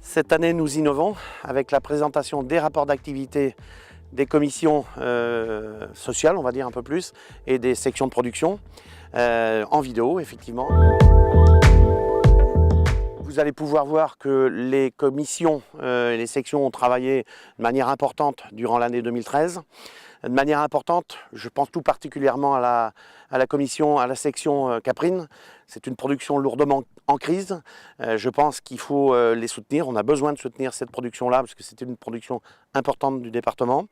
Cette année, nous innovons avec la présentation des rapports d'activité des commissions sociales, on va dire un peu plus, et des sections de production, en vidéo, effectivement. Vous allez pouvoir voir que les commissions et les sections ont travaillé de manière importante durant l'année 2013. De manière importante, je pense tout particulièrement à la commission, à la section Caprine. C'est une production lourdement en crise. Je pense qu'il faut les soutenir. On a besoin de soutenir cette production-là parce que c'est une production importante du département.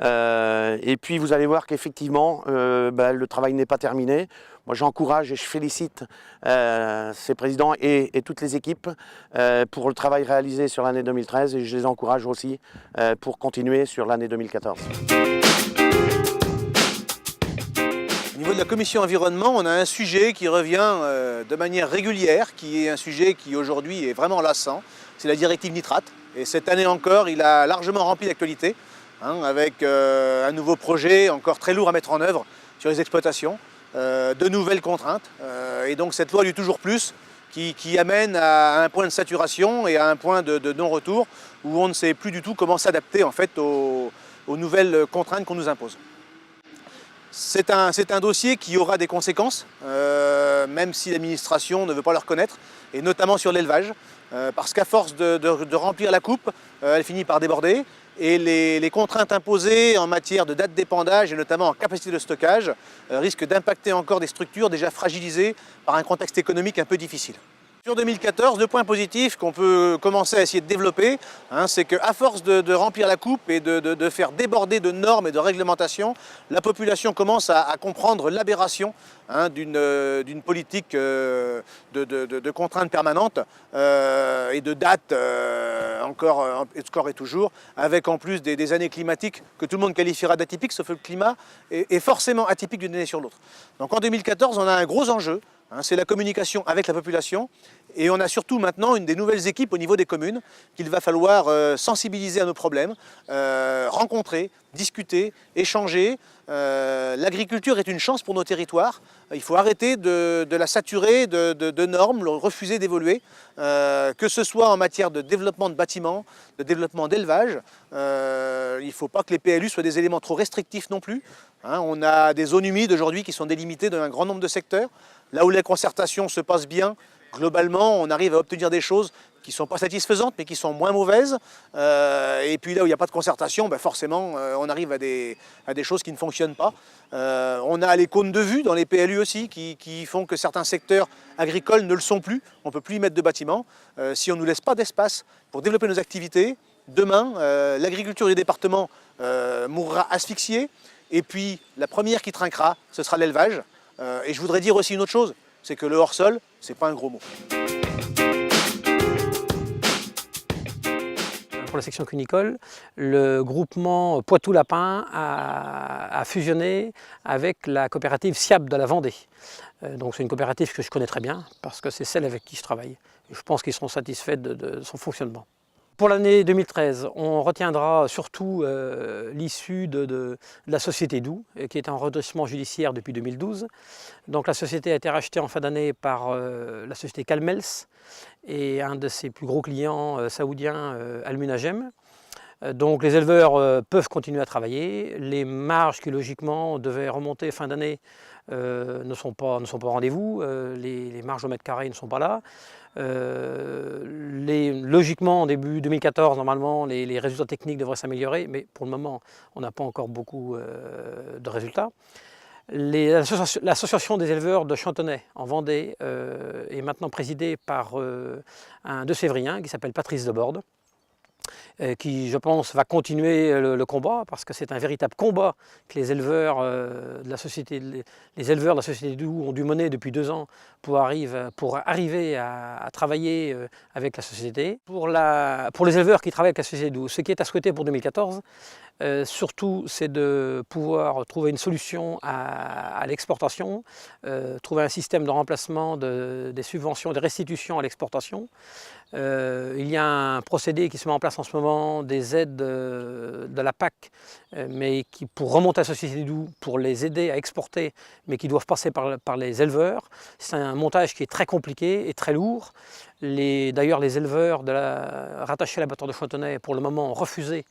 Et puis vous allez voir qu'effectivement, le travail n'est pas terminé. Moi j'encourage et je félicite ces présidents et toutes les équipes pour le travail réalisé sur l'année 2013 et je les encourage aussi pour continuer sur l'année 2014. Au niveau de la commission environnement, on a un sujet qui revient de manière régulière, qui est un sujet qui aujourd'hui est vraiment lassant, c'est la directive nitrate. Et cette année encore, il a largement rempli l'actualité, avec un nouveau projet encore très lourd à mettre en œuvre sur les exploitations, de nouvelles contraintes. Et donc cette loi du toujours plus qui amène à un point de saturation et à un point de non-retour où on ne sait plus du tout comment s'adapter en fait aux nouvelles contraintes qu'on nous impose. C'est un dossier qui aura des conséquences, même si l'administration ne veut pas le reconnaître, et notamment sur l'élevage, parce qu'à force de remplir la coupe, elle finit par déborder, et les contraintes imposées en matière de date d'épandage, et notamment en capacité de stockage, risquent d'impacter encore des structures déjà fragilisées par un contexte économique un peu difficile. Sur 2014, le point positif qu'on peut commencer à essayer de développer, c'est qu'à force de remplir la coupe et de faire déborder de normes et de réglementations, la population commence à comprendre l'aberration d'une politique de contraintes permanentes et de dates encore et toujours, avec en plus des années climatiques que tout le monde qualifiera d'atypiques, sauf que le climat est forcément atypique d'une année sur l'autre. Donc en 2014, on a un gros enjeu. C'est la communication avec la population et on a surtout maintenant une des nouvelles équipes au niveau des communes qu'il va falloir sensibiliser à nos problèmes, rencontrer, discuter, échanger. L'agriculture est une chance pour nos territoires. Il faut arrêter de la saturer de normes, refuser d'évoluer, que ce soit en matière de développement de bâtiments, de développement d'élevage. Il ne faut pas que les PLU soient des éléments trop restrictifs non plus. On a des zones humides aujourd'hui qui sont délimitées dans un grand nombre de secteurs. Là où la concertation se passe bien, globalement, on arrive à obtenir des choses qui ne sont pas satisfaisantes, mais qui sont moins mauvaises. Et puis là où il n'y a pas de concertation, forcément, on arrive à des choses qui ne fonctionnent pas. On a les cônes de vue dans les PLU aussi, qui font que certains secteurs agricoles ne le sont plus. On ne peut plus y mettre de bâtiments. Si on ne nous laisse pas d'espace pour développer nos activités, demain, l'agriculture du département mourra asphyxiée. Et puis, la première qui trinquera, ce sera l'élevage. Et je voudrais dire aussi une autre chose, c'est que le hors-sol, c'est pas un gros mot. Pour la section cunicole, le groupement Poitou-Lapin a fusionné avec la coopérative SIAB de la Vendée. Donc c'est une coopérative que je connais très bien, parce que c'est celle avec qui je travaille. Et je pense qu'ils seront satisfaits de son fonctionnement. Pour l'année 2013, on retiendra surtout l'issue de la société Doux, qui est en redressement judiciaire depuis 2012. Donc la société a été rachetée en fin d'année par la société Calmels et un de ses plus gros clients saoudiens, Almunagem. Donc les éleveurs peuvent continuer à travailler. Les marges qui logiquement devaient remonter fin d'année ne sont pas au rendez-vous. Les marges au mètre carré ne sont pas là. Logiquement, en début 2014, normalement, les résultats techniques devraient s'améliorer, mais pour le moment, on n'a pas encore beaucoup de résultats. L'association des éleveurs de Chantonnay, en Vendée, est maintenant présidée par un de Sévrien qui s'appelle Patrice Deborde, qui, je pense, va continuer le combat, parce que c'est un véritable combat que les éleveurs de la société Doux ont dû mener depuis 2 ans pour arriver à travailler avec la société. Pour les éleveurs qui travaillent avec la société Doux, ce qui est à souhaiter pour 2014, surtout, c'est de pouvoir trouver une solution à l'exportation, trouver un système de remplacement des subventions, des restitutions à l'exportation. Il y a un procédé qui se met en place en ce moment moment des aides de la PAC, mais qui, pour remonter à la Société du Doubs, pour les aider à exporter, mais qui doivent passer par les éleveurs. C'est un montage qui est très compliqué et très lourd. D'ailleurs, les éleveurs rattachés à l'abattoir de Chantenay, pour le moment, ont refusé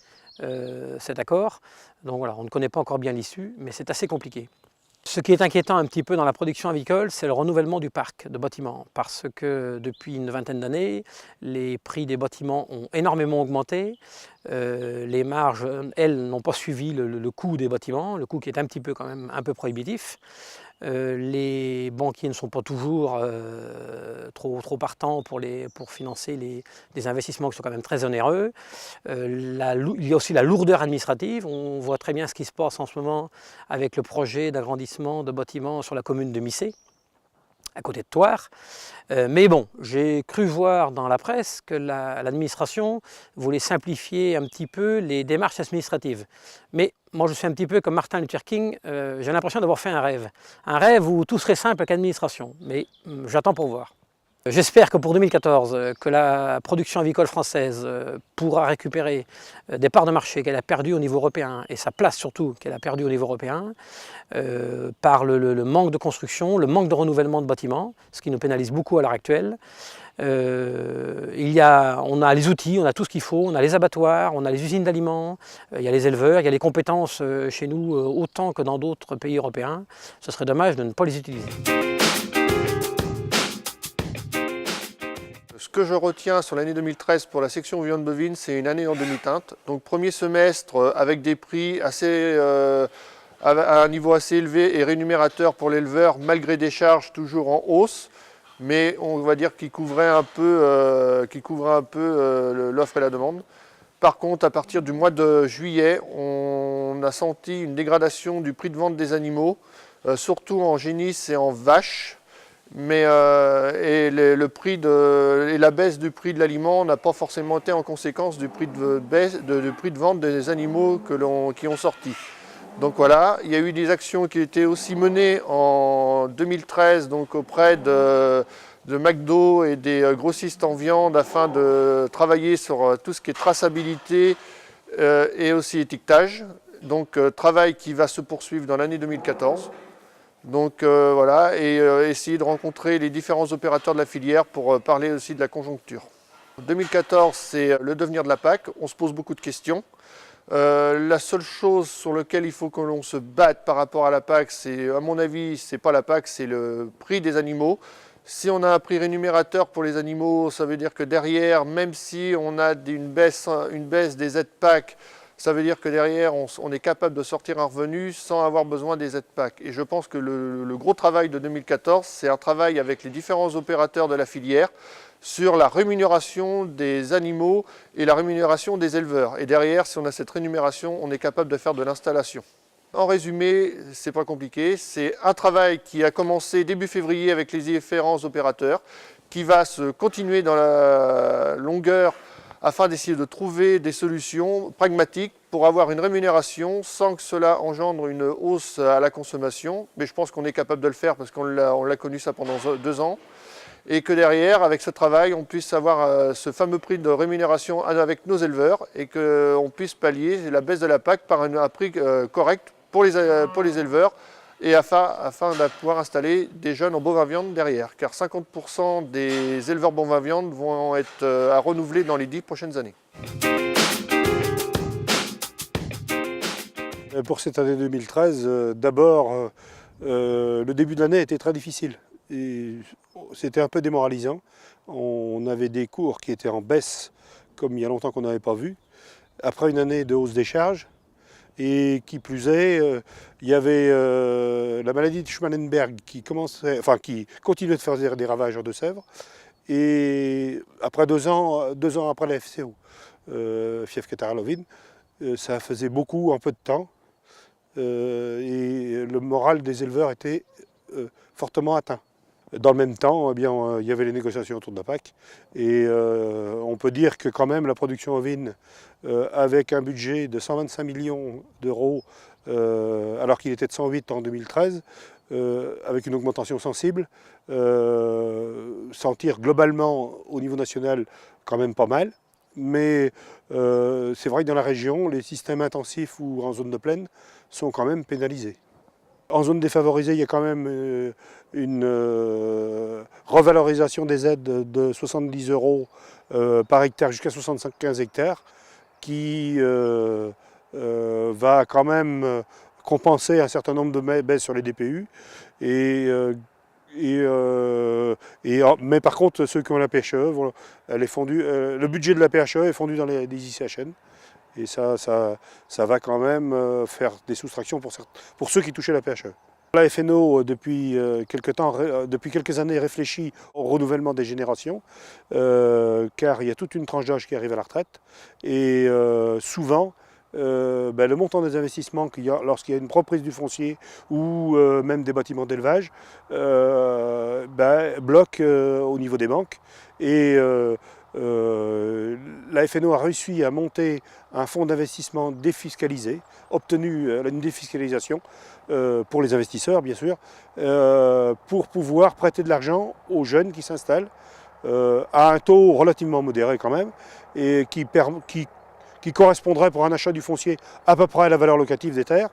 cet accord. Donc voilà, on ne connaît pas encore bien l'issue, mais c'est assez compliqué. Ce qui est inquiétant un petit peu dans la production avicole, c'est le renouvellement du parc de bâtiments, parce que depuis une vingtaine d'années, les prix des bâtiments ont énormément augmenté. Les marges, elles, n'ont pas suivi le coût des bâtiments, le coût qui est un petit peu quand même un peu prohibitif. Les banquiers ne sont pas toujours trop partants pour financer des investissements qui sont quand même très onéreux. Il y a aussi la lourdeur administrative. On voit très bien ce qui se passe en ce moment avec le projet d'agrandissement de bâtiments sur la commune de Missé, à côté de Thouars. Mais bon, j'ai cru voir dans la presse que l'administration voulait simplifier un petit peu les démarches administratives. Mais moi, je suis un petit peu comme Martin Luther King, j'ai l'impression d'avoir fait un rêve où tout serait simple avec l'administration, mais j'attends pour voir. J'espère que pour 2014, que la production avicole française pourra récupérer des parts de marché qu'elle a perdues au niveau européen, et sa place surtout qu'elle a perdue au niveau européen, par le manque de construction, le manque de renouvellement de bâtiments, ce qui nous pénalise beaucoup à l'heure actuelle. On a les outils, on a tout ce qu'il faut, on a les abattoirs, on a les usines d'aliments, il y a les éleveurs, il y a les compétences chez nous autant que dans d'autres pays européens. Ce serait dommage de ne pas les utiliser. Ce que je retiens sur l'année 2013 pour la section viande bovine, c'est une année en demi-teinte. Donc premier semestre avec des prix à un niveau assez élevé et rémunérateur pour l'éleveur, malgré des charges toujours en hausse. Mais on va dire qu'il couvrait un peu, l'offre et la demande. Par contre, à partir du mois de juillet, on a senti une dégradation du prix de vente des animaux, surtout en génisse et en vache. Mais la baisse du prix de l'aliment n'a pas forcément été en conséquence du prix de vente des animaux qui ont sorti. Donc voilà, il y a eu des actions qui étaient aussi menées en 2013 donc auprès de McDo et des grossistes en viande afin de travailler sur tout ce qui est traçabilité et aussi étiquetage. Donc travail qui va se poursuivre dans l'année 2014. Donc voilà, et essayer de rencontrer les différents opérateurs de la filière pour parler aussi de la conjoncture. 2014, c'est le devenir de la PAC, on se pose beaucoup de questions. La seule chose sur laquelle il faut que l'on se batte par rapport à la PAC, c'est, à mon avis, c'est pas la PAC, c'est le prix des animaux. Si on a un prix rémunérateur pour les animaux, ça veut dire que derrière, même si on a une baisse des aides PAC, ça veut dire que derrière, on est capable de sortir un revenu sans avoir besoin des aides PAC. Et je pense que le gros travail de 2014, c'est un travail avec les différents opérateurs de la filière sur la rémunération des animaux et la rémunération des éleveurs. Et derrière, si on a cette rémunération, on est capable de faire de l'installation. En résumé, c'est pas compliqué, c'est un travail qui a commencé début février avec les différents opérateurs, qui va se continuer dans la longueur afin d'essayer de trouver des solutions pragmatiques pour avoir une rémunération sans que cela engendre une hausse à la consommation. Mais je pense qu'on est capable de le faire parce qu'on l'a connu ça pendant 2 ans. Et que derrière, avec ce travail, on puisse avoir ce fameux prix de rémunération avec nos éleveurs et qu'on puisse pallier la baisse de la PAC par un prix correct pour les éleveurs et afin de pouvoir installer des jeunes en bovin viande derrière. Car 50% des éleveurs bovin viande vont être à renouveler dans les 10 prochaines années. Pour cette année 2013, d'abord, le début de l'année était très difficile. C'était un peu démoralisant. On avait des cours qui étaient en baisse, comme il y a longtemps qu'on n'avait pas vu. Après une année de hausse des charges, et qui plus est, il y avait la maladie de Schmallenberg qui continuait de faire des ravages en Deux-Sèvres. Et après 2 ans après la FCO, fièvre catarrhalovine, ça faisait beaucoup en peu de temps. Et le moral des éleveurs était fortement atteint. Dans le même temps, eh bien, il y avait les négociations autour de la PAC et on peut dire que quand même la production ovine, avec un budget de 125 millions d'euros, alors qu'il était de 108 en 2013, avec une augmentation sensible, s'en tire globalement au niveau national quand même pas mal. Mais c'est vrai que dans la région, les systèmes intensifs ou en zone de plaine sont quand même pénalisés. En zone défavorisée, il y a quand même une revalorisation des aides de 70 € par hectare jusqu'à 75 hectares qui va quand même compenser un certain nombre de baisses sur les DPU. Mais par contre, ceux qui ont la PHE, elle est fondue, le budget de la PHE est fondu dans les ICHN. Et ça va quand même faire des soustractions pour ceux qui touchaient la PHE. La FNO, depuis quelques années, réfléchit au renouvellement des générations, car il y a toute une tranche d'âge qui arrive à la retraite. Et souvent, le montant des investissements qu'il y a lorsqu'il y a une reprise du foncier ou même des bâtiments d'élevage bloque au niveau des banques. Et la FNO a réussi à monter un fonds d'investissement défiscalisé, obtenu une défiscalisation pour les investisseurs bien sûr, pour pouvoir prêter de l'argent aux jeunes qui s'installent à un taux relativement modéré quand même, et qui correspondrait pour un achat du foncier à peu près à la valeur locative des terres.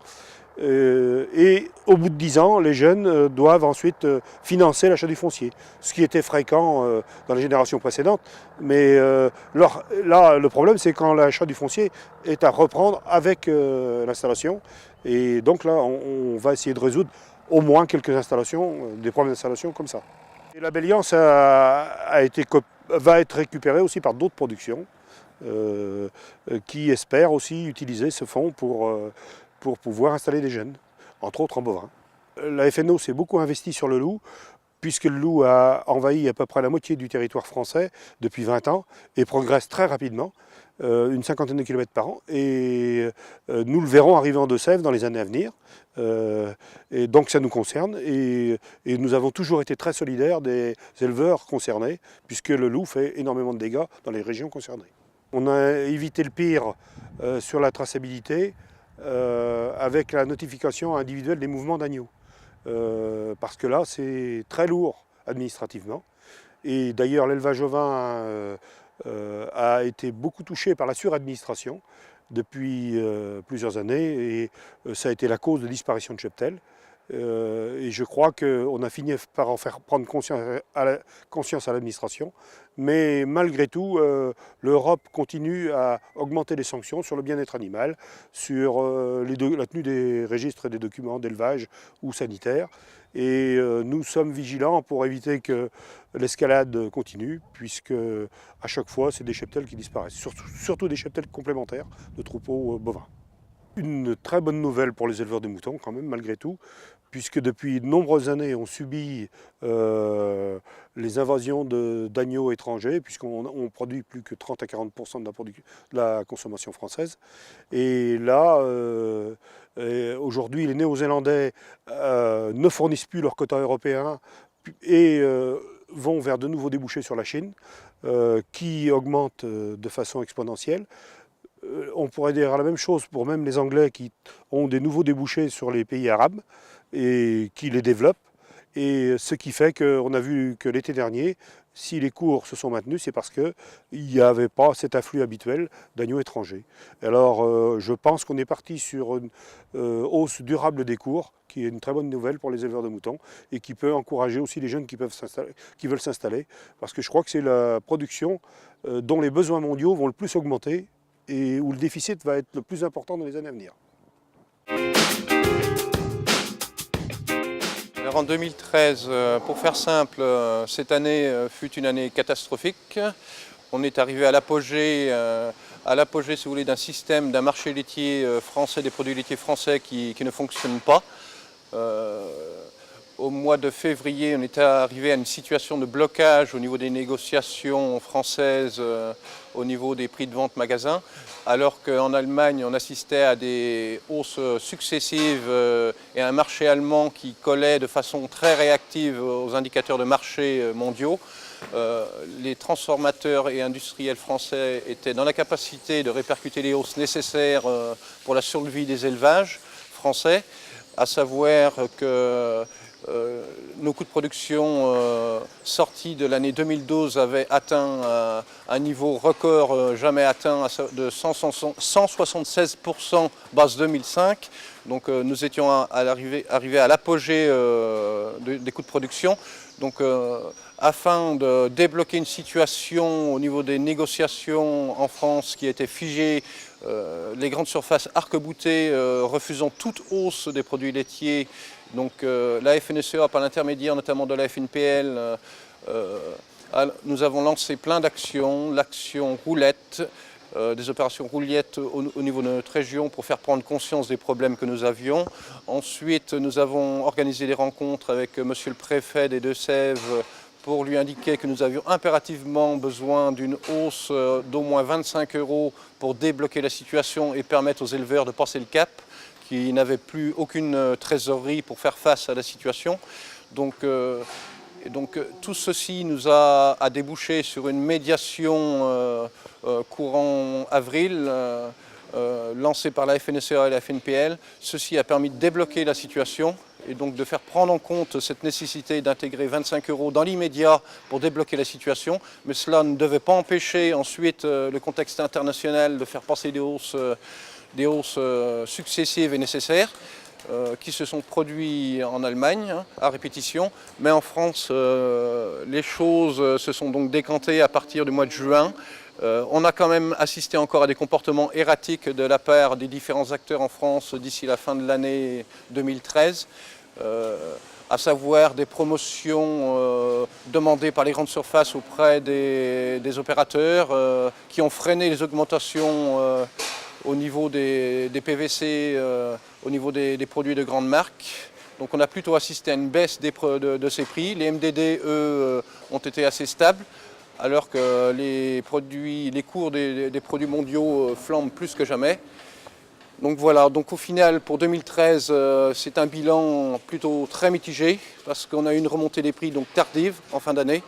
Et au bout de 10 ans, les jeunes doivent ensuite financer l'achat du foncier, ce qui était fréquent dans les générations précédentes. Mais là, le problème, c'est quand l'achat du foncier est à reprendre avec l'installation. Et donc là, on va essayer de résoudre au moins quelques installations, des problèmes d'installation comme ça. Et la Belliance va être récupérée aussi par d'autres productions qui espèrent aussi utiliser ce fonds pour pouvoir installer des jeunes, entre autres en bovin. La FNO s'est beaucoup investie sur le loup, puisque le loup a envahi à peu près la moitié du territoire français depuis 20 ans et progresse très rapidement, une cinquantaine de kilomètres par an. Et nous le verrons arriver en Deux-Sèvres dans les années à venir. Et donc ça nous concerne et nous avons toujours été très solidaires des éleveurs concernés, puisque le loup fait énormément de dégâts dans les régions concernées. On a évité le pire sur la traçabilité, avec la notification individuelle des mouvements d'agneaux. Parce que là, c'est très lourd administrativement. Et d'ailleurs, l'élevage ovin a été beaucoup touché par la suradministration depuis plusieurs années. Et ça a été la cause de disparition de cheptels. Et je crois qu'on a fini par en faire prendre conscience à l'administration. Mais malgré tout, l'Europe continue à augmenter les sanctions sur le bien-être animal, sur la tenue des registres et des documents d'élevage ou sanitaires. Et nous sommes vigilants pour éviter que l'escalade continue, puisque à chaque fois, c'est des cheptels qui disparaissent, surtout des cheptels complémentaires de troupeaux bovins. Une très bonne nouvelle pour les éleveurs de moutons quand même, malgré tout, puisque depuis de nombreuses années, on subit les invasions d'agneaux étrangers, puisqu'on produit plus que 30 à 40% de la consommation française. Et là, aujourd'hui, les Néo-Zélandais ne fournissent plus leur quota européen et vont vers de nouveaux débouchés sur la Chine, qui augmentent de façon exponentielle. On pourrait dire la même chose pour même les Anglais qui ont des nouveaux débouchés sur les pays arabes et qui les développent. Et ce qui fait qu'on a vu que l'été dernier, si les cours se sont maintenus, c'est parce qu'il n'y avait pas cet afflux habituel d'agneaux étrangers. Alors je pense qu'on est parti sur une hausse durable des cours, qui est une très bonne nouvelle pour les éleveurs de moutons et qui peut encourager aussi les jeunes qui veulent s'installer, parce que je crois que c'est la production dont les besoins mondiaux vont le plus augmenter et où le déficit va être le plus important dans les années à venir. Alors en 2013, pour faire simple, cette année fut une année catastrophique. On est arrivé à l'apogée, si vous voulez, d'un système, d'un marché laitier français, des produits laitiers français qui ne fonctionnent pas. Au mois de février, on était arrivé à une situation de blocage au niveau des négociations françaises, au niveau des prix de vente magasin, alors qu'en Allemagne, on assistait à des hausses successives et à un marché allemand qui collait de façon très réactive aux indicateurs de marché mondiaux. Les transformateurs et industriels français étaient dans la capacité de répercuter les hausses nécessaires pour la survie des élevages français, à savoir que nos coûts de production sortis de l'année 2012 avaient atteint un niveau record jamais atteint de 176% base 2005. Donc nous étions arrivés à l'apogée des coûts de production. Donc afin de débloquer une situation au niveau des négociations en France qui était figée, les grandes surfaces arc-boutées refusant toute hausse des produits laitiers. Donc la FNSEA, par l'intermédiaire notamment de la FNPL, nous avons lancé plein d'actions, l'action roulette, des opérations roulettes au niveau de notre région pour faire prendre conscience des problèmes que nous avions. Ensuite, nous avons organisé des rencontres avec monsieur le préfet des Deux-Sèvres pour lui indiquer que nous avions impérativement besoin d'une hausse d'au moins 25 € pour débloquer la situation et permettre aux éleveurs de passer le cap, qui n'avaient plus aucune trésorerie pour faire face à la situation. Donc tout ceci nous a débouché sur une médiation courant avril lancée par la FNSEA et la FNPL. Ceci a permis de débloquer la situation et donc de faire prendre en compte cette nécessité d'intégrer 25 € dans l'immédiat pour débloquer la situation. Mais cela ne devait pas empêcher ensuite le contexte international de faire passer des hausses successives et nécessaires qui se sont produits en Allemagne à répétition, mais en France les choses se sont donc décantées à partir du mois de juin. On a quand même assisté encore à des comportements erratiques de la part des différents acteurs en France d'ici la fin de l'année 2013, à savoir des promotions demandées par les grandes surfaces auprès des opérateurs qui ont freiné les augmentations au niveau des PVC, au niveau des produits de grande marque. Donc on a plutôt assisté à une baisse de ces prix. Les MDD, eux, ont été assez stables, alors que les cours des produits mondiaux flambent plus que jamais. Donc voilà, donc au final pour 2013, c'est un bilan plutôt très mitigé, parce qu'on a eu une remontée des prix donc tardive en fin d'année,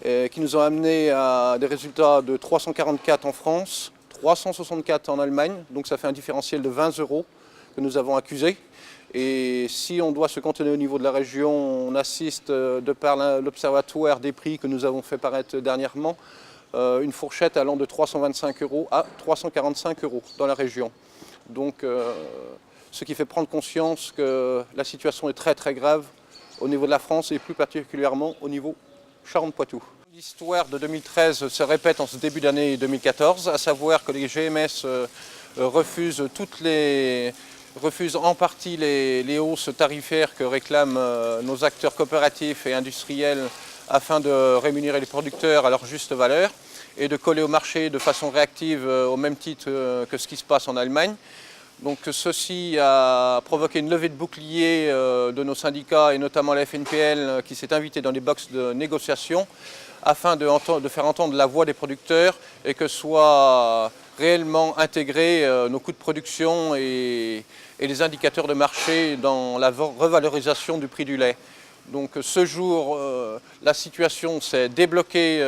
qui nous ont amené à des résultats de 344 en France, 364 en Allemagne, donc ça fait un différentiel de 20 € que nous avons accusé. Et si on doit se cantonner au niveau de la région, on assiste, de par l'observatoire des prix que nous avons fait paraître dernièrement, une fourchette allant de 325 € à 345 € dans la région. Donc ce qui fait prendre conscience que la situation est très très grave au niveau de la France et plus particulièrement au niveau Charente-Poitou. L'histoire de 2013 se répète en ce début d'année 2014, à savoir que les GMS refusent en partie les hausses tarifaires que réclament nos acteurs coopératifs et industriels afin de rémunérer les producteurs à leur juste valeur et de coller au marché de façon réactive au même titre que ce qui se passe en Allemagne. Donc ceci a provoqué une levée de bouclier de nos syndicats et notamment la FNPL qui s'est invitée dans les boxes de négociation afin de faire entendre la voix des producteurs et que soient réellement intégrés nos coûts de production et les indicateurs de marché dans la revalorisation du prix du lait. Donc ce jour, la situation s'est débloquée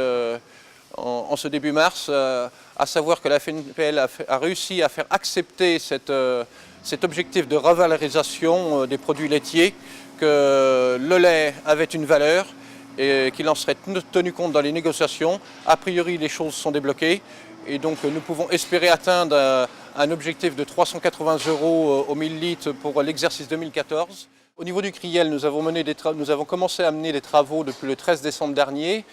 en ce début mars, à savoir que la FNPL a réussi à faire accepter cet objectif de revalorisation des produits laitiers, que le lait avait une valeur et qu'il en serait tenu compte dans les négociations. A priori, les choses sont débloquées et donc nous pouvons espérer atteindre un objectif de 380 € au 1000 litres pour l'exercice 2014. Au niveau du Criel, nous avons commencé à mener des travaux depuis le 13 décembre dernier.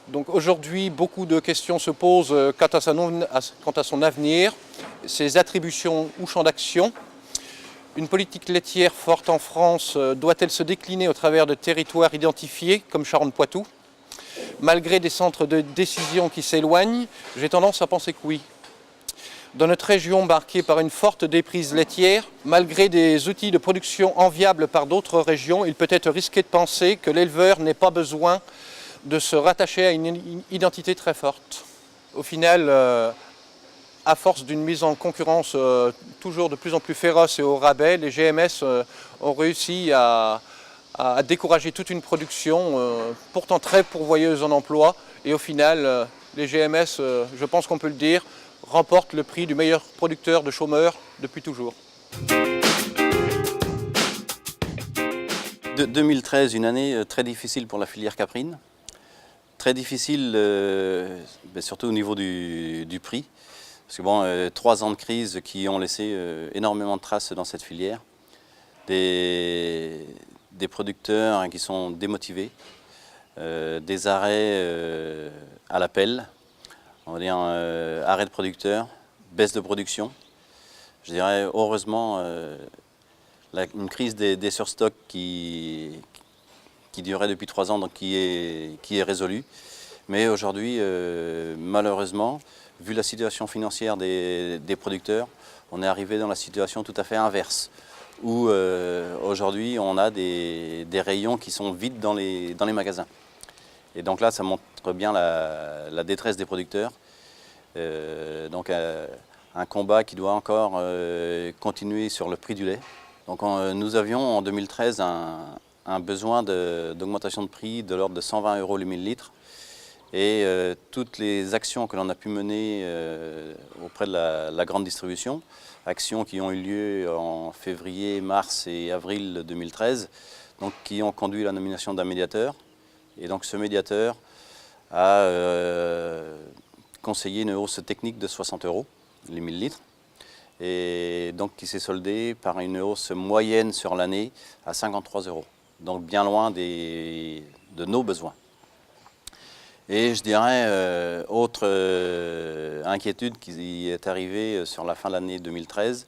Donc aujourd'hui, beaucoup de questions se posent quant à son avenir, ses attributions ou champs d'action. Une politique laitière forte en France doit-elle se décliner au travers de territoires identifiés comme Charente-Poitou? Malgré des centres de décision qui s'éloignent, j'ai tendance à penser que oui. Dans notre région marquée par une forte déprise laitière, malgré des outils de production enviables par d'autres régions, il peut être risqué de penser que l'éleveur n'ait pas besoin de se rattacher à une identité très forte. Au final, à force d'une mise en concurrence toujours de plus en plus féroce et au rabais, les GMS ont réussi à décourager toute une production pourtant très pourvoyeuse en emploi. Et au final, les GMS, je pense qu'on peut le dire, remportent le prix du meilleur producteur de chômeurs depuis toujours. 2013, une année très difficile pour la filière caprine. Très difficile, surtout au niveau du prix. Parce que bon, 3 ans de crise qui ont laissé énormément de traces dans cette filière. Des producteurs qui sont démotivés, des arrêts à l'appel, on va dire arrêt de producteurs, baisse de production. Je dirais heureusement une crise des surstocks qui durait depuis 3 ans, donc qui est résolue. Mais aujourd'hui, malheureusement, vu la situation financière des producteurs, on est arrivé dans la situation tout à fait inverse, où aujourd'hui on a des rayons qui sont vides dans les magasins. Et donc là, ça montre bien la détresse des producteurs. Donc un combat qui doit encore continuer sur le prix du lait. Donc nous avions en 2013 un besoin d'augmentation de prix de l'ordre de 120 € le millilitre. Et toutes les actions que l'on a pu mener auprès de la grande distribution, actions qui ont eu lieu en février, mars et avril 2013, donc qui ont conduit à la nomination d'un médiateur. Et donc ce médiateur a conseillé une hausse technique de 60 € les millilitres, et donc qui s'est soldée par une hausse moyenne sur l'année à 53 €, donc bien loin de nos besoins. Et je dirais, autre inquiétude qui est arrivée sur la fin de l'année 2013,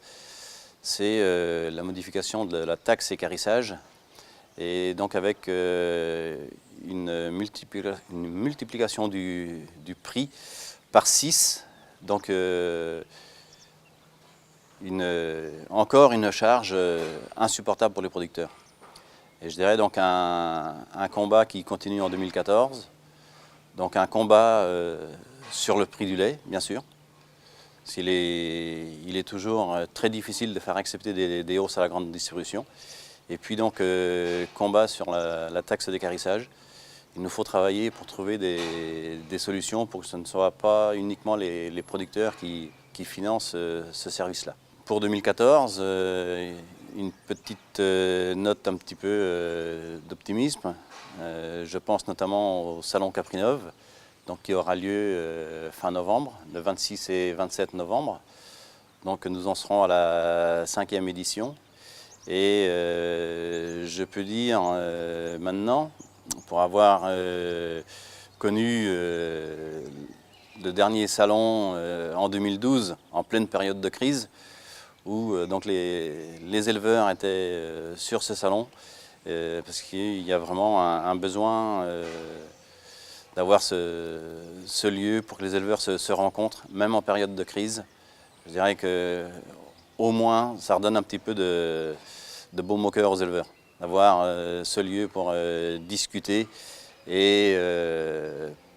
c'est la modification de la taxe équarrissage, et donc avec une multiplication du prix par 6, donc encore une charge insupportable pour les producteurs. Et je dirais donc un combat qui continue en 2014, donc un combat sur le prix du lait, bien sûr. Il est toujours très difficile de faire accepter des hausses à la grande distribution. Et puis donc combat sur la taxe d'équarrissage. Il nous faut travailler pour trouver des solutions pour que ce ne soit pas uniquement les producteurs qui financent ce service-là. Pour 2014, une petite note un petit peu d'optimisme. Je pense notamment au Salon Caprinov, donc qui aura lieu fin novembre, le 26 et 27 novembre. Donc nous en serons à la 5e édition. Et je peux dire maintenant, pour avoir connu le dernier salon en 2012, en pleine période de crise, où donc les éleveurs étaient sur ce salon, parce qu'il y a vraiment un besoin d'avoir ce lieu pour que les éleveurs se rencontrent, même en période de crise. Je dirais qu'au moins, ça redonne un petit peu de baume au cœur aux éleveurs, d'avoir ce lieu pour discuter et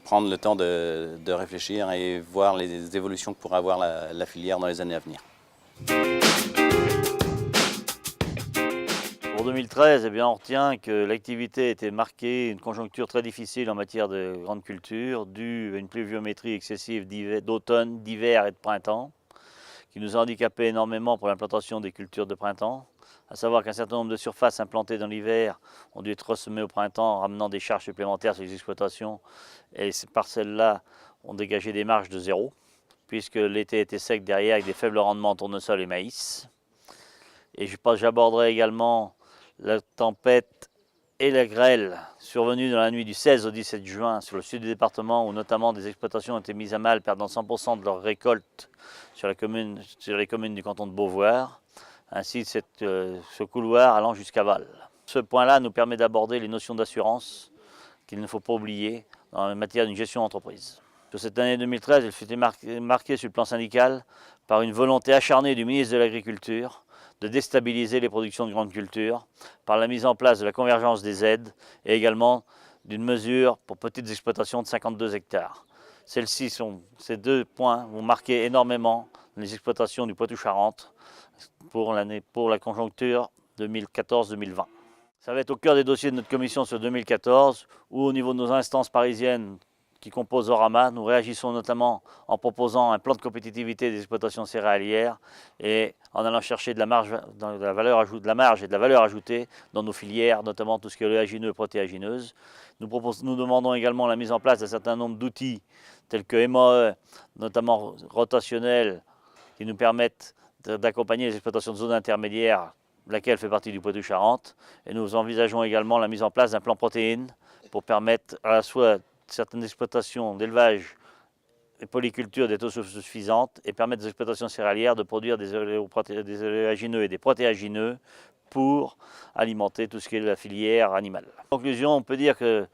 prendre le temps de réfléchir et voir les évolutions que pourra avoir la filière dans les années à venir. Pour 2013, eh bien, on retient que l'activité était marquée, une conjoncture très difficile en matière de grande culture, due à une pluviométrie excessive d'automne, d'hiver et de printemps, qui nous a handicapé énormément pour l'implantation des cultures de printemps. À savoir qu'un certain nombre de surfaces implantées dans l'hiver ont dû être ressemées au printemps, ramenant des charges supplémentaires sur les exploitations. Et ces parcelles-là ont dégagé des marges de zéro, puisque l'été était sec derrière avec des faibles rendements en tournesol et maïs. Et j'aborderai également la tempête et la grêle survenue dans la nuit du 16 au 17 juin sur le sud du département, où notamment des exploitations ont été mises à mal, perdant 100% de leur récolte sur les communes du canton de Beauvoir, ainsi ce couloir allant jusqu'à Val. Ce point-là nous permet d'aborder les notions d'assurance qu'il ne faut pas oublier en matière d'une gestion d'entreprise. Sur cette année 2013, elle fut marquée sur le plan syndical par une volonté acharnée du ministre de l'Agriculture de déstabiliser les productions de grandes cultures par la mise en place de la convergence des aides et également d'une mesure pour petites exploitations de 52 hectares. Ces deux points vont marquer énormément les exploitations du Poitou-Charentes pour la conjoncture 2014-2020. Ça va être au cœur des dossiers de notre commission sur 2014, où au niveau de nos instances parisiennes, qui composent Orama. Nous réagissons notamment en proposant un plan de compétitivité des exploitations céréalières et en allant chercher de la marge, et de la valeur ajoutée dans nos filières, notamment tout ce qui est oléagineux et protéagineuse. Nous demandons également la mise en place d'un certain nombre d'outils tels que MAE, notamment rotationnels, qui nous permettent d'accompagner les exploitations de zones intermédiaires, laquelle fait partie du Poitou-Charentes. Et nous envisageons également la mise en place d'un plan protéines pour permettre à la fois certaines exploitations d'élevage et polyculture d'être autosuffisantes et permettre aux exploitations céréalières de produire des oléagineux et des protéagineux pour alimenter tout ce qui est la filière animale. En conclusion, on peut dire que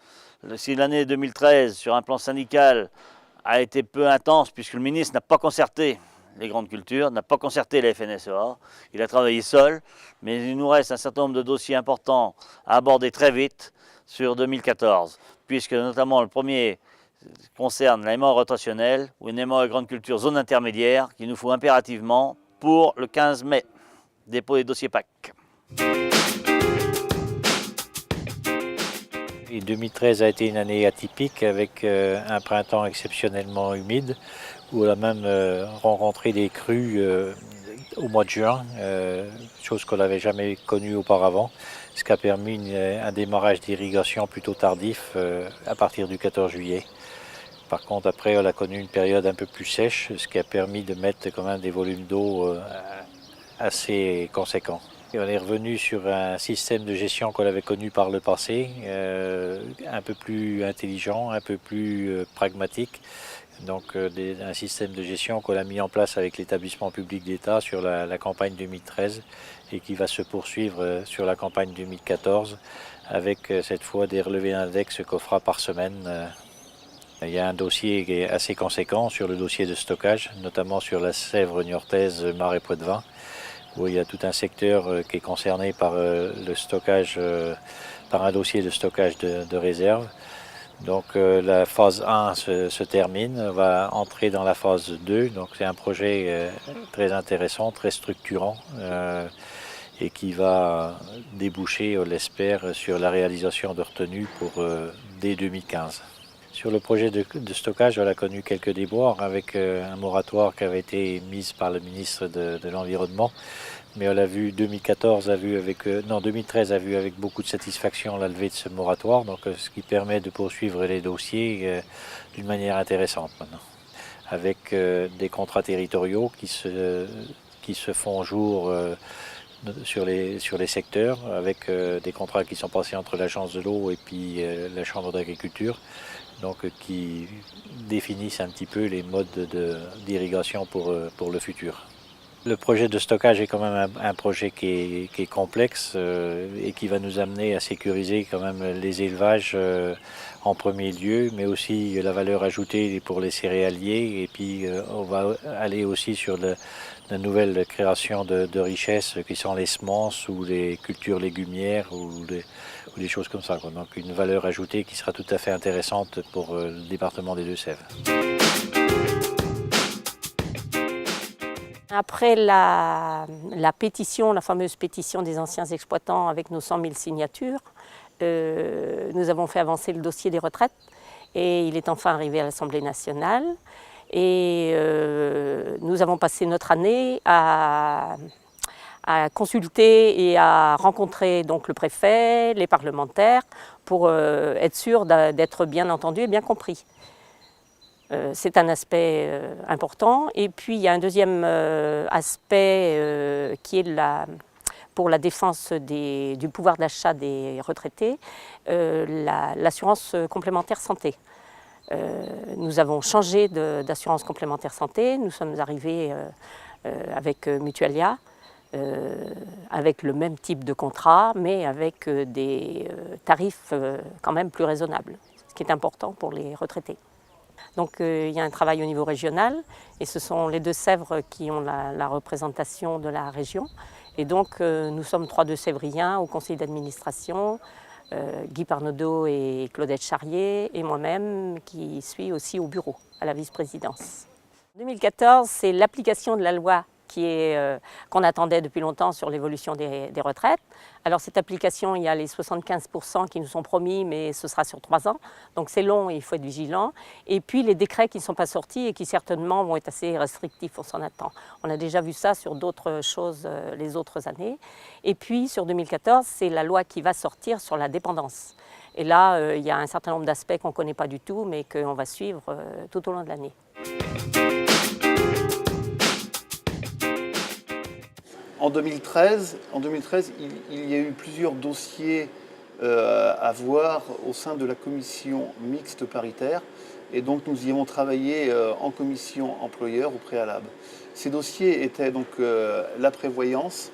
si l'année 2013, sur un plan syndical, a été peu intense, puisque le ministre n'a pas concerté les grandes cultures, n'a pas concerté la FNSEA, il a travaillé seul, mais il nous reste un certain nombre de dossiers importants à aborder très vite sur 2014, puisque notamment le premier concerne la MAE rotationnelle ou une MAE grande culture zone intermédiaire qu'il nous faut impérativement pour le 15 mai, dépôt des dossiers PAC. Et 2013 a été une année atypique avec un printemps exceptionnellement humide où on a même rencontré des crues au mois de juin, chose qu'on n'avait jamais connue auparavant, ce qui a permis un démarrage d'irrigation plutôt tardif à partir du 14 juillet. Par contre, après, on a connu une période un peu plus sèche, ce qui a permis de mettre quand même des volumes d'eau assez conséquents. Et on est revenu sur un système de gestion qu'on avait connu par le passé, un peu plus intelligent, un peu plus pragmatique. Donc un système de gestion qu'on a mis en place avec l'établissement public d'État sur la campagne 2013 et qui va se poursuivre sur la campagne 2014 avec cette fois des relevés d'index qu'on fera par semaine. Il y a un dossier qui est assez conséquent sur le dossier de stockage, notamment sur la Sèvre niortaise Marais Poitevin, où il y a tout un secteur qui est concerné par le stockage, par un dossier de stockage de réserve. Donc la phase 1 se termine, on va entrer dans la phase 2, donc c'est un projet très intéressant, très structurant et qui va déboucher, on l'espère, sur la réalisation de retenues pour dès 2015. Sur le projet de stockage, on a connu quelques déboires avec un moratoire qui avait été mis par le ministre de l'Environnement. Mais on l'a vu, 2013 a vu avec beaucoup de satisfaction la levée de ce moratoire, donc ce qui permet de poursuivre les dossiers d'une manière intéressante maintenant. Avec des contrats territoriaux qui se font jour sur les secteurs, avec des contrats qui sont passés entre l'Agence de l'eau et puis la Chambre d'agriculture, donc qui définissent un petit peu les modes d'irrigation pour le futur. Le projet de stockage est quand même un projet qui est complexe et qui va nous amener à sécuriser quand même les élevages en premier lieu, mais aussi la valeur ajoutée pour les céréaliers. Et puis on va aller aussi sur la nouvelle création de richesses qui sont les semences ou les cultures légumières ou des choses comme ça. Donc une valeur ajoutée qui sera tout à fait intéressante pour le département des Deux-Sèvres. Après la pétition, la fameuse pétition des anciens exploitants avec nos 100 000 signatures, nous avons fait avancer le dossier des retraites et il est enfin arrivé à l'Assemblée nationale. Et nous avons passé notre année à consulter et à rencontrer donc le préfet, les parlementaires, pour être sûr d'être bien entendu et bien compris. C'est un aspect important. Et puis il y a un deuxième aspect qui est pour la défense du pouvoir d'achat des retraités, l'assurance complémentaire santé. Nous avons changé d'assurance complémentaire santé, nous sommes arrivés avec Mutualia, avec le même type de contrat, mais avec des tarifs quand même plus raisonnables, ce qui est important pour les retraités. Donc il y a un travail au niveau régional et ce sont les Deux-Sèvres qui ont la représentation de la région. Et donc nous sommes 3 Deux-Sèvriens au conseil d'administration, Guy Parnaudot et Claudette Charrier et moi-même qui suis aussi au bureau, à la vice-présidence. En 2014, c'est l'application de la loi qu'on attendait depuis longtemps sur l'évolution des retraites. Alors cette application, il y a les 75% qui nous sont promis, mais ce sera sur 3 ans. Donc c'est long et il faut être vigilant. Et puis les décrets qui ne sont pas sortis et qui certainement vont être assez restrictifs, on s'en attend. On a déjà vu ça sur d'autres choses les autres années. Et puis sur 2014, c'est la loi qui va sortir sur la dépendance. Et là, il y a un certain nombre d'aspects qu'on ne connaît pas du tout, mais qu'on va suivre tout au long de l'année. En 2013, il y a eu plusieurs dossiers à voir au sein de la commission mixte paritaire. Et donc nous y avons travaillé en commission employeur au préalable. Ces dossiers étaient donc la prévoyance,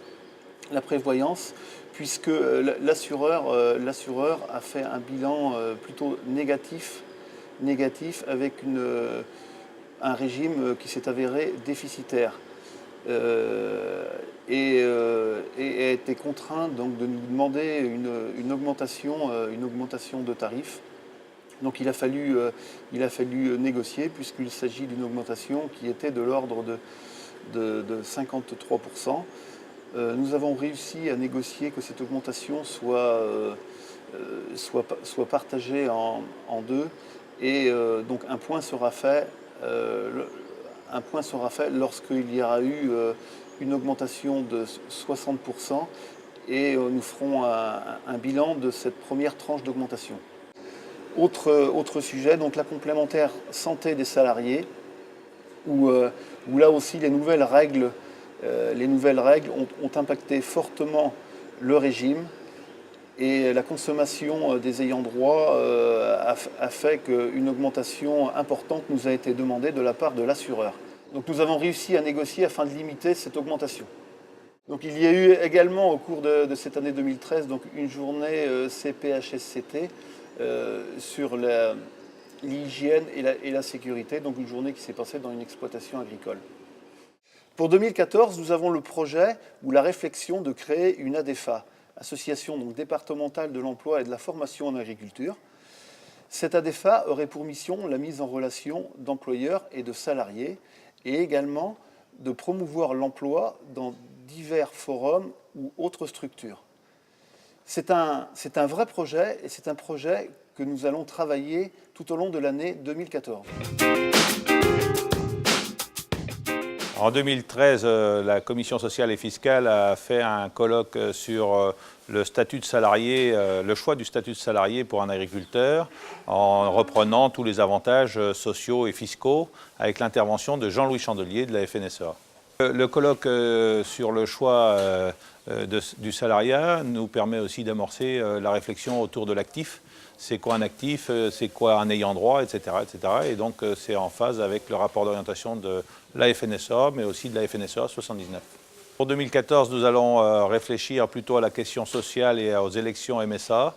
puisque l'assureur a fait un bilan plutôt négatif avec un régime qui s'est avéré déficitaire. Et a été contraint donc, de nous demander une augmentation de tarifs. Donc il a fallu négocier, puisqu'il s'agit d'une augmentation qui était de l'ordre de 53%. Nous avons réussi à négocier que cette augmentation soit partagée en deux, et donc un point sera fait lorsqu'il y aura eu une augmentation de 60%, et nous ferons un bilan de cette première tranche d'augmentation. Autre sujet, donc la complémentaire santé des salariés, où là aussi les nouvelles règles ont impacté fortement le régime, et la consommation des ayants droit a fait qu'une augmentation importante nous a été demandée de la part de l'assureur. Donc nous avons réussi à négocier afin de limiter cette augmentation. Donc il y a eu également au cours de cette année 2013 donc une journée CPHSCT sur l'hygiène et la sécurité, donc une journée qui s'est passée dans une exploitation agricole. Pour 2014, nous avons le projet ou la réflexion de créer une ADEFA, Association donc départementale de l'emploi et de la formation en agriculture. Cette ADEFA aurait pour mission la mise en relation d'employeurs et de salariés, et également de promouvoir l'emploi dans divers forums ou autres structures. C'est un vrai projet, et c'est un projet que nous allons travailler tout au long de l'année 2014. En 2013, la Commission sociale et fiscale a fait un colloque sur le statut de salarié, le choix du statut de salarié pour un agriculteur, en reprenant tous les avantages sociaux et fiscaux, avec l'intervention de Jean-Louis Chandelier de la FNSEA. Le colloque sur le choix du salariat nous permet aussi d'amorcer la réflexion autour de l'actif. C'est quoi un actif, c'est quoi un ayant droit, etc. Et donc c'est en phase avec le rapport d'orientation de la FNSEA, mais aussi de la FNSEA 79. Pour 2014, nous allons réfléchir plutôt à la question sociale et aux élections MSA,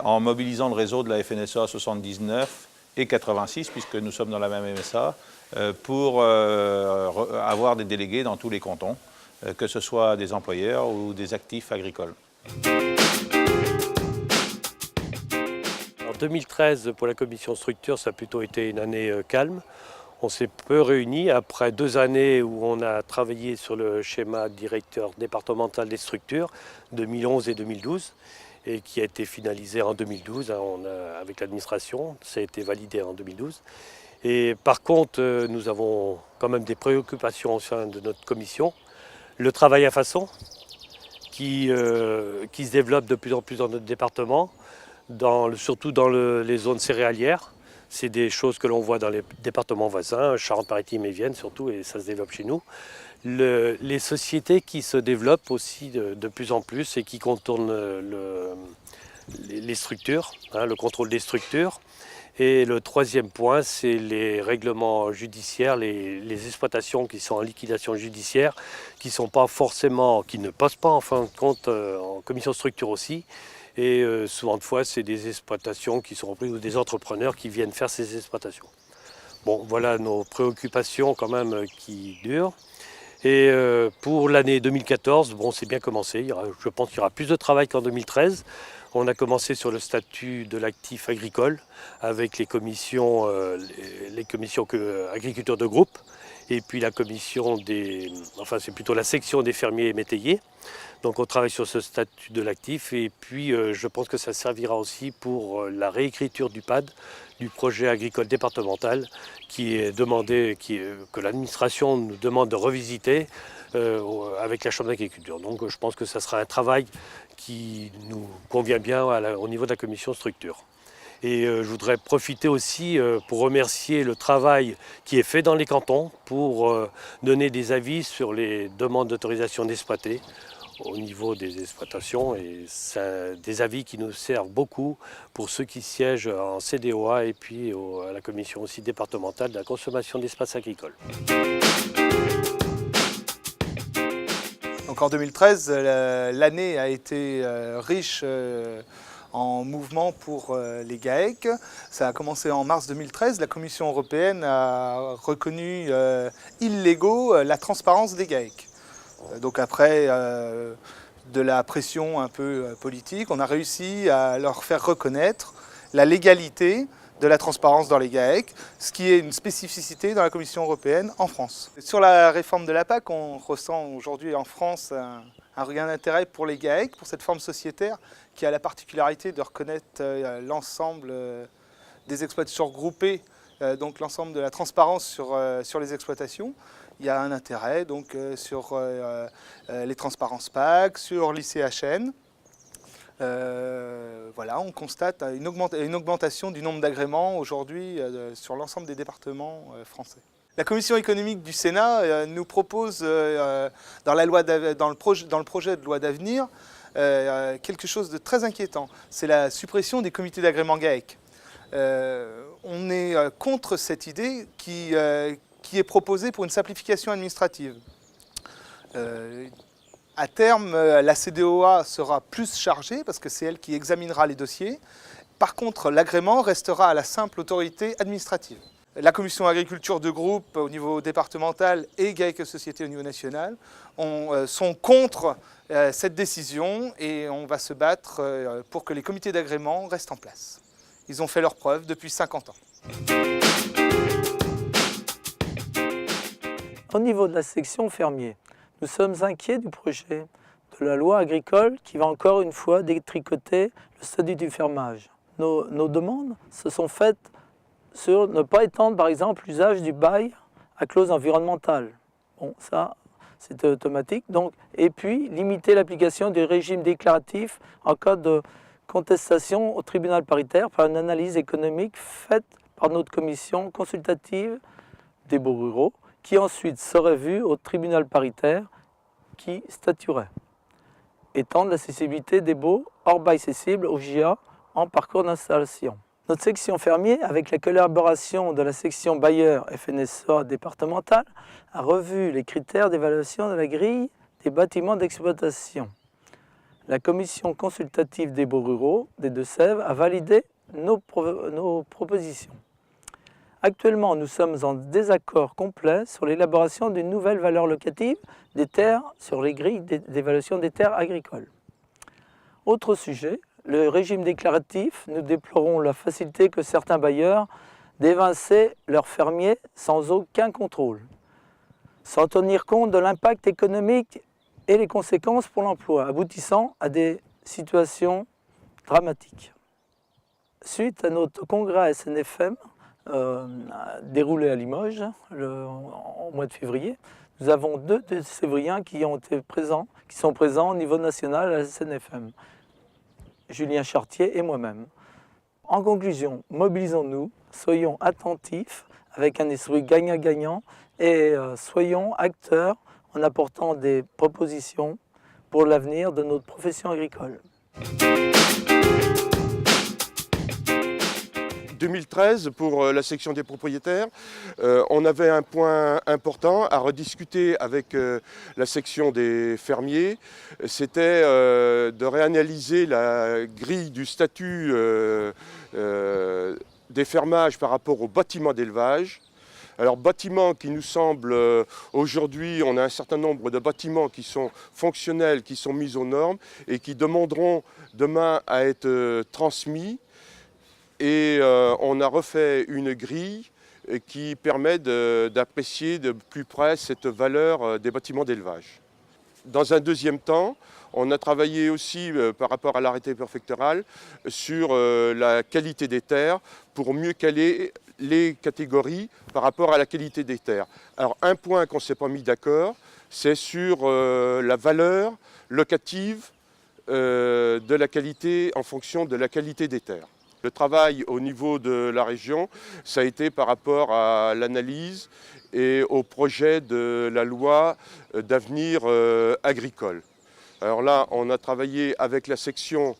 en mobilisant le réseau de la FNSEA 79 et 86, puisque nous sommes dans la même MSA, pour avoir des délégués dans tous les cantons, que ce soit des employeurs ou des actifs agricoles. En 2013, pour la commission structure, ça a plutôt été une année calme. On s'est peu réunis après 2 années où on a travaillé sur le schéma directeur départemental des structures, 2011 et 2012, et qui a été finalisé en 2012 avec l'administration. Ça a été validé en 2012. Et par contre, nous avons quand même des préoccupations au sein de notre commission. Le travail à façon, qui se développe de plus en plus dans notre département, surtout dans les zones céréalières. C'est des choses que l'on voit dans les départements voisins, Charente-Maritime et Vienne surtout, et ça se développe chez nous. Les sociétés qui se développent aussi de plus en plus et qui contournent les structures, le contrôle des structures. Et le troisième point, c'est les règlements judiciaires, les exploitations qui sont en liquidation judiciaire, qui ne passent pas en fin de compte en commission structure aussi. Et souvent de fois, c'est des exploitations qui sont reprises ou des entrepreneurs qui viennent faire ces exploitations. Bon, voilà nos préoccupations quand même qui durent. Et pour l'année 2014, bon, c'est bien commencé. Je pense qu'il y aura plus de travail qu'en 2013. On a commencé sur le statut de l'actif agricole avec les commissions agriculture de groupe. et puis la commission c'est plutôt la section des fermiers et métayers. Donc on travaille sur ce statut de l'actif et puis je pense que ça servira aussi pour la réécriture du PAD, du projet agricole départemental, qui est demandé, que l'administration nous demande de revisiter avec la Chambre d'agriculture. Donc je pense que ça sera un travail qui nous convient bien au niveau de la commission structure. Et je voudrais profiter aussi pour remercier le travail qui est fait dans les cantons pour donner des avis sur les demandes d'autorisation d'exploiter au niveau des exploitations, et c'est des avis qui nous servent beaucoup pour ceux qui siègent en CDOA et puis à la commission aussi départementale de la consommation d'espaces agricoles. Donc en 2013, l'année a été riche en mouvement pour les GAEC. Ça a commencé en mars 2013. La Commission européenne a reconnu illégaux la transparence des GAEC. Donc après de la pression un peu politique, on a réussi à leur faire reconnaître la légalité de la transparence dans les GAEC, ce qui est une spécificité dans la Commission européenne en France. Sur la réforme de la PAC, on ressent aujourd'hui en France un regain d'intérêt pour les GAEC, pour cette forme sociétaire qui a la particularité de reconnaître l'ensemble des exploitations regroupées, donc l'ensemble de la transparence sur les exploitations. Il y a un intérêt donc, sur les transparences PAC, sur l'ICHN. Voilà, on constate une augmentation du nombre d'agréments aujourd'hui sur l'ensemble des départements français. La Commission économique du Sénat nous propose dans le projet de loi d'avenir quelque chose de très inquiétant. C'est la suppression des comités d'agrément GAEC. On est contre cette idée qui est proposée pour une simplification administrative. À terme, la CDOA sera plus chargée parce que c'est elle qui examinera les dossiers. Par contre, l'agrément restera à la simple autorité administrative. La commission agriculture de groupe au niveau départemental et GAEC Société au niveau national sont contre cette décision et on va se battre pour que les comités d'agrément restent en place. Ils ont fait leurs preuves depuis 50 ans. Au niveau de la section fermier, nous sommes inquiets du projet de la loi agricole qui va encore une fois détricoter le statut du fermage. Nos demandes se sont faites sur ne pas étendre par exemple l'usage du bail à clause environnementale. Bon, ça c'est automatique. Donc, et puis limiter l'application du régime déclaratif en cas de contestation au tribunal paritaire par une analyse économique faite par notre commission consultative des baux ruraux qui ensuite serait vue au tribunal paritaire qui statuerait. Étendre l'accessibilité des baux hors bail cessible au JA en parcours d'installation. Notre section fermier, avec la collaboration de la section bailleur FNSA départementale, a revu les critères d'évaluation de la grille des bâtiments d'exploitation. La commission consultative des baux ruraux des Deux-Sèvres a validé nos propositions. Actuellement, nous sommes en désaccord complet sur l'élaboration d'une nouvelle valeur locative des terres sur les grilles d'évaluation des terres agricoles. Autre sujet, le régime déclaratif, nous déplorons la facilité que certains bailleurs d'évincer leurs fermiers sans aucun contrôle, sans tenir compte de l'impact économique et les conséquences pour l'emploi, aboutissant à des situations dramatiques. Suite à notre congrès SNFM, déroulé à Limoges au mois de février, nous avons 2 Sévriens qui sont présents au niveau national à la SNFM. Julien Chartier et moi-même. En conclusion, mobilisons-nous, soyons attentifs avec un esprit gagnant-gagnant et soyons acteurs en apportant des propositions pour l'avenir de notre profession agricole. 2013, pour la section des propriétaires, on avait un point important à rediscuter avec la section des fermiers. C'était de réanalyser la grille du statut des fermages par rapport aux bâtiments d'élevage. Alors bâtiments qui nous semblent, aujourd'hui on a un certain nombre de bâtiments qui sont fonctionnels, qui sont mis aux normes et qui demanderont demain à être transmis. Et on a refait une grille qui permet d'apprécier de plus près cette valeur des bâtiments d'élevage. Dans un deuxième temps, on a travaillé aussi par rapport à l'arrêté préfectoral sur la qualité des terres pour mieux caler les catégories par rapport à la qualité des terres. Alors un point qu'on ne s'est pas mis d'accord, c'est sur la valeur locative de la qualité en fonction de la qualité des terres. Le travail au niveau de la région, ça a été par rapport à l'analyse et au projet de la loi d'avenir agricole. Alors là, on a travaillé avec les sections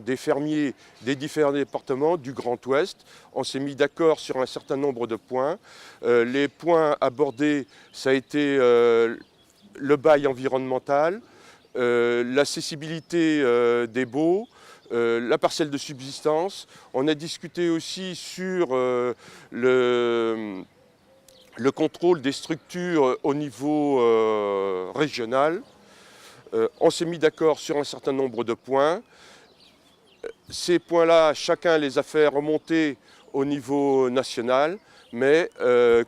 des fermiers des différents départements du Grand Ouest. On s'est mis d'accord sur un certain nombre de points. Les points abordés, ça a été le bail environnemental, l'accessibilité des baux, la parcelle de subsistance. On a discuté aussi sur le contrôle des structures au niveau régional. On s'est mis d'accord sur un certain nombre de points. Ces points-là, chacun les a fait remonter au niveau national, mais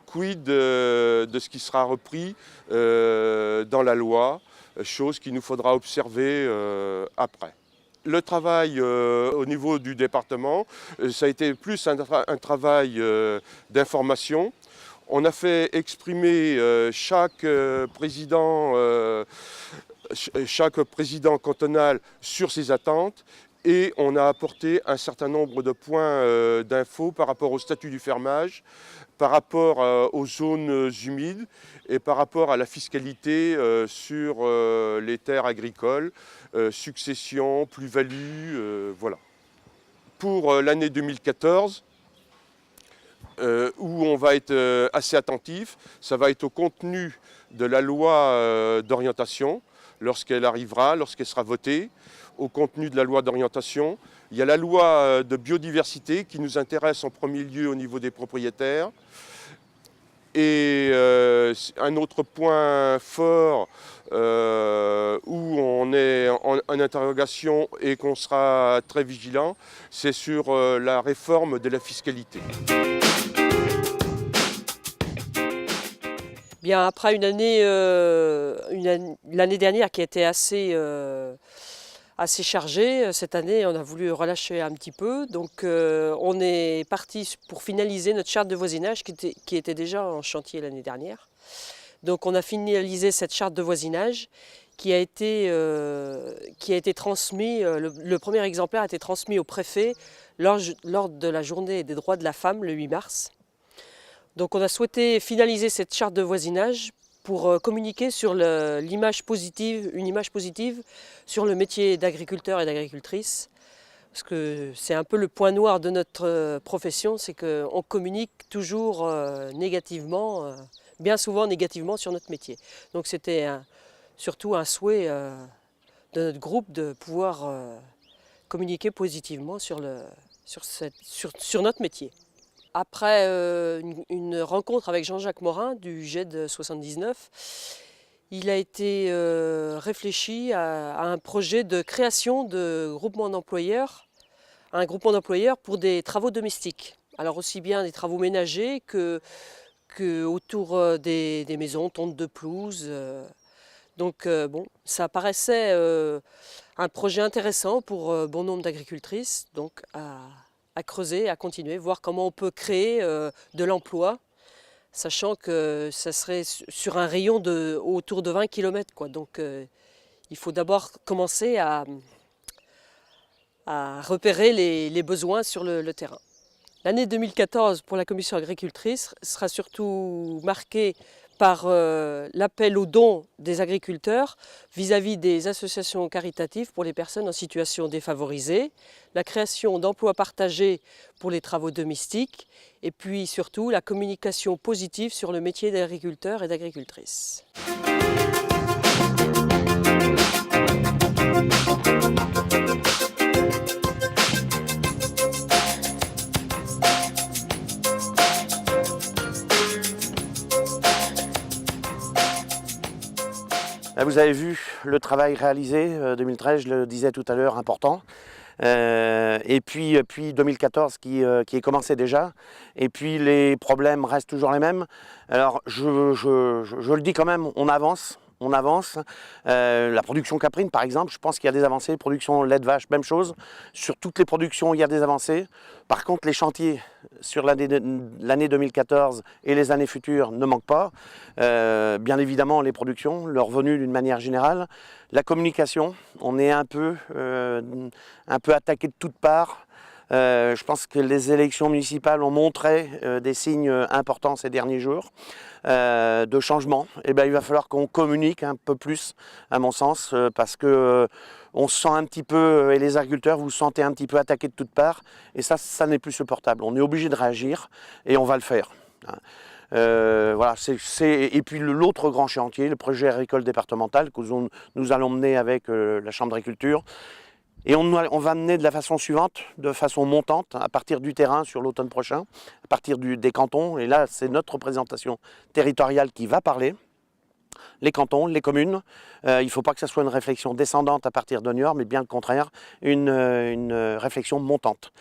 quid de ce qui sera repris dans la loi, chose qu'il nous faudra observer après. Le travail au niveau du département, ça a été plus un travail d'information. On a fait exprimer chaque président cantonal sur ses attentes et on a apporté un certain nombre de points d'infos par rapport au statut du fermage, par rapport aux zones humides et par rapport à la fiscalité sur les terres agricoles, succession, plus-value, voilà. Pour l'année 2014, où on va être assez attentif, ça va être au contenu de la loi d'orientation, lorsqu'elle arrivera, lorsqu'elle sera votée, au contenu de la loi d'orientation. Il y a la loi de biodiversité qui nous intéresse en premier lieu au niveau des propriétaires. Et un autre point fort où on est en interrogation et qu'on sera très vigilant, c'est sur la réforme de la fiscalité. Bien, après une année, l'année dernière qui a été assez chargée, cette année on a voulu relâcher un petit peu. Donc on est parti pour finaliser notre charte de voisinage qui était déjà en chantier l'année dernière. Donc on a finalisé cette charte de voisinage qui a été transmis, le premier exemplaire a été transmis au préfet lors de la journée des droits de la femme le 8 mars. Donc on a souhaité finaliser cette charte de voisinage pour communiquer sur une image positive sur le métier d'agriculteur et d'agricultrice. Parce que c'est un peu le point noir de notre profession, c'est qu'on communique toujours négativement, bien souvent négativement sur notre métier. Donc c'était surtout un souhait de notre groupe de pouvoir communiquer positivement sur notre métier. Après une rencontre avec Jean-Jacques Morin du GED 79, il a été réfléchi à un projet de création de groupement d'employeurs, un groupement d'employeurs pour des travaux domestiques. Alors aussi bien des travaux ménagers que autour des maisons, tontes de pelouse. Donc bon, ça paraissait un projet intéressant pour bon nombre d'agricultrices, donc à creuser, à continuer, voir comment on peut créer de l'emploi, sachant que ça serait sur un rayon autour de 20 km, quoi. Donc il faut d'abord commencer à repérer les besoins sur le terrain. L'année 2014 pour la commission agricultrice sera surtout marquée par l'appel aux dons des agriculteurs vis-à-vis des associations caritatives pour les personnes en situation défavorisée, la création d'emplois partagés pour les travaux domestiques et puis surtout la communication positive sur le métier d'agriculteur et d'agricultrice. Vous avez vu le travail réalisé 2013, je le disais tout à l'heure, important. Et puis 2014 qui est commencé déjà. Et puis les problèmes restent toujours les mêmes. Alors je le dis quand même, on avance. La production caprine, par exemple, je pense qu'il y a des avancées. Production lait de vache, même chose. Sur toutes les productions, il y a des avancées. Par contre, les chantiers sur l'année 2014 et les années futures ne manquent pas. Bien évidemment, les productions, le revenu d'une manière générale. La communication, on est un peu attaqué de toutes parts. Je pense que les élections municipales ont montré des signes importants ces derniers jours de changement. Et ben, il va falloir qu'on communique un peu plus, à mon sens, parce que on se sent un petit peu, et les agriculteurs, vous vous sentez un petit peu attaqués de toutes parts, et ça n'est plus supportable. On est obligé de réagir, et on va le faire. Voilà, et puis l'autre grand chantier, le projet agricole départemental que nous allons mener avec la Chambre d'agriculture. Et on va mener de la façon suivante, de façon montante, à partir du terrain sur l'automne prochain, à partir des cantons. Et là, c'est notre représentation territoriale qui va parler. Les cantons, les communes. Il ne faut pas que ce soit une réflexion descendante à partir de Niort, mais bien le contraire, une réflexion montante.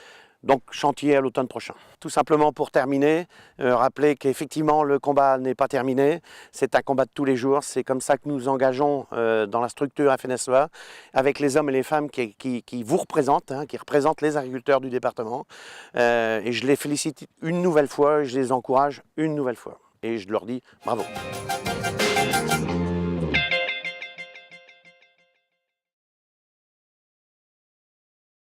Donc chantier à l'automne prochain. Tout simplement pour terminer, rappeler qu'effectivement le combat n'est pas terminé, c'est un combat de tous les jours, c'est comme ça que nous engageons dans la structure FNSEA avec les hommes et les femmes qui vous représentent, qui représentent les agriculteurs du département. Et je les félicite une nouvelle fois, je les encourage une nouvelle fois et je leur dis bravo.